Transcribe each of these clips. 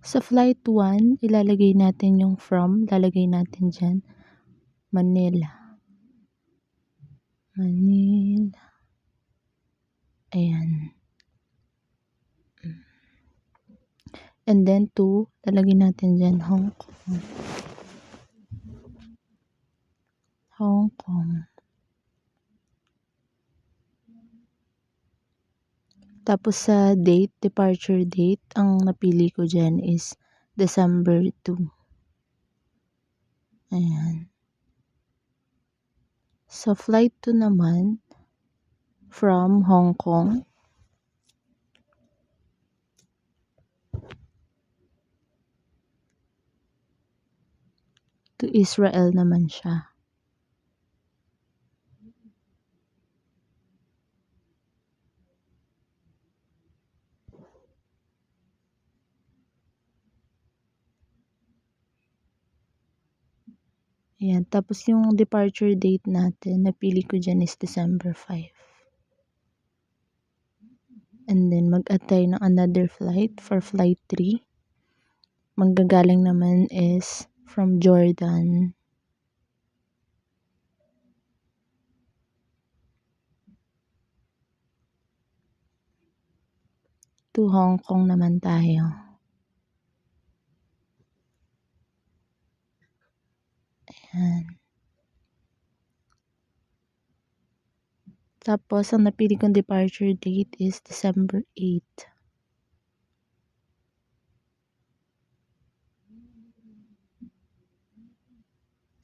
Sa flight 1, ilalagay natin yung from, lalagay natin dyan, Manila. Manila. Ayan. And then 2, lalagay natin dyan, Hong Kong. Hong Kong. Tapos sa date, departure date, ang napili ko dyan is December 2. Ayan. Sa flight 2 naman, from Hong Kong to Israel naman siya. Ayan. Tapos yung departure date natin, napili ko dyan is December 5. And then mag-attay ng another flight for flight 3. Manggagaling naman is from Jordan to Hong Kong naman tayo. Ayan. Tapos, ang napili kong departure date is December 8.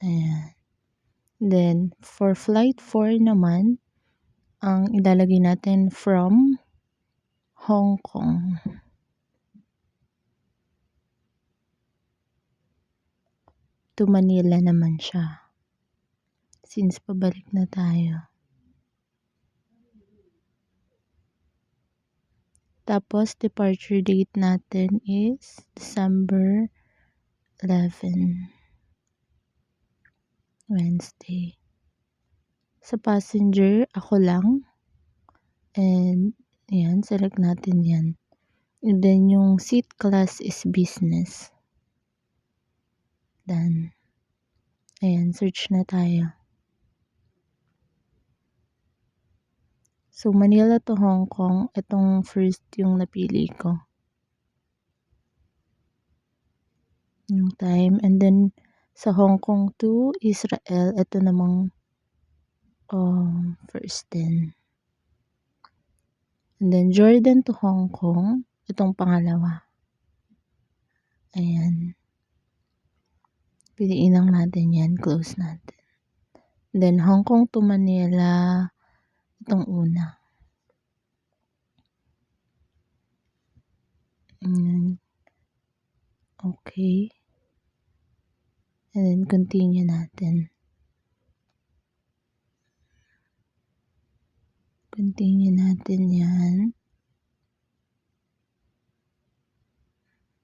Ayan. Then, for flight 4 naman, ang ilalagay natin from Hong Kong to Manila naman siya. Since pabalik na tayo. Tapos, departure date natin is December 11. Wednesday. Sa passenger, ako lang. And, ayan, select natin yan. And then, yung seat class is business. Done. Ayan, search na tayo. So, Manila to Hong Kong, itong first yung napili ko. Yung time. And then, sa Hong Kong to Israel, ito namang first din. And then, Jordan to Hong Kong, itong pangalawa. Ayan. Piliin lang natin yan, close natin. And then, Hong Kong to Manila, itong una. Ayan. Okay. And then, continue natin. Continue natin yan.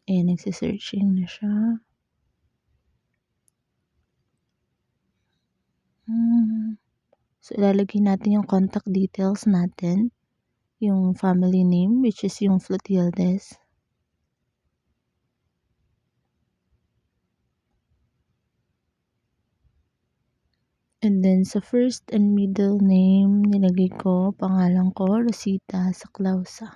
Ayan, nagsisearching na siya. So, ilalagay natin yung contact details natin. Yung family name, which is yung Flotildes. And then, sa first and middle name, nilagay ko, pangalan ko, Rosita Saclausa.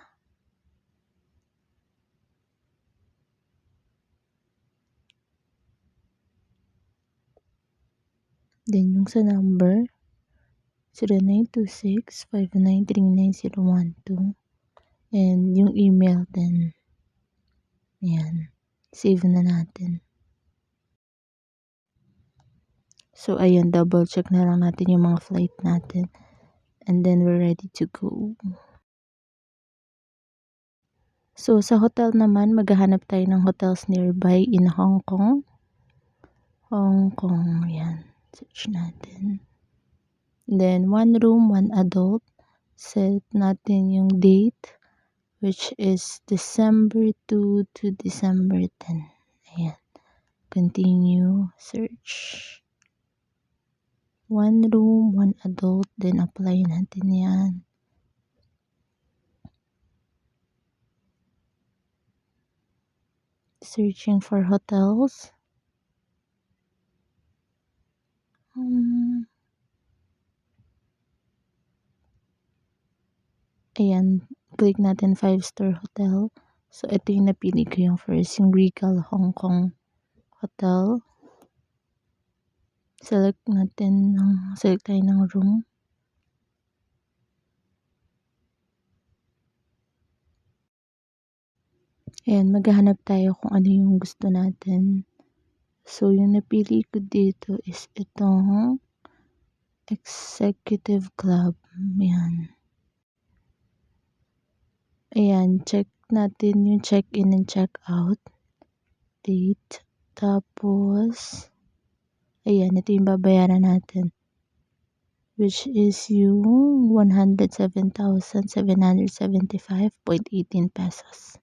Then, yung sa number, 0926-5939012. And yung email din. Ayan. Save na natin. So, ayan, double check na lang natin yung mga flight natin. And then, we're ready to go. So, sa hotel naman, maghahanap tayo ng hotels nearby in Hong Kong. Hong Kong, ayan. Search natin. Then, 1 room, 1 adult. Set natin yung date, which is December 2 to December 10. Ayan. Continue, search. 1 room, 1 adult, then apply natin yan. Searching for hotels. Ayan, click natin 5-star hotel. So, ito yung napili ko yung first, yung Regal Hong Kong Hotel. Select tayo ng room. Ayan, maghahanap tayo kung ano yung gusto natin. So, yung napili ko dito is itong Executive Club. Ayan. Ayan, check natin yung check-in and check-out date. Tapos, ayan, ito yung babayaran natin. Which is yung 107,775.18 pesos.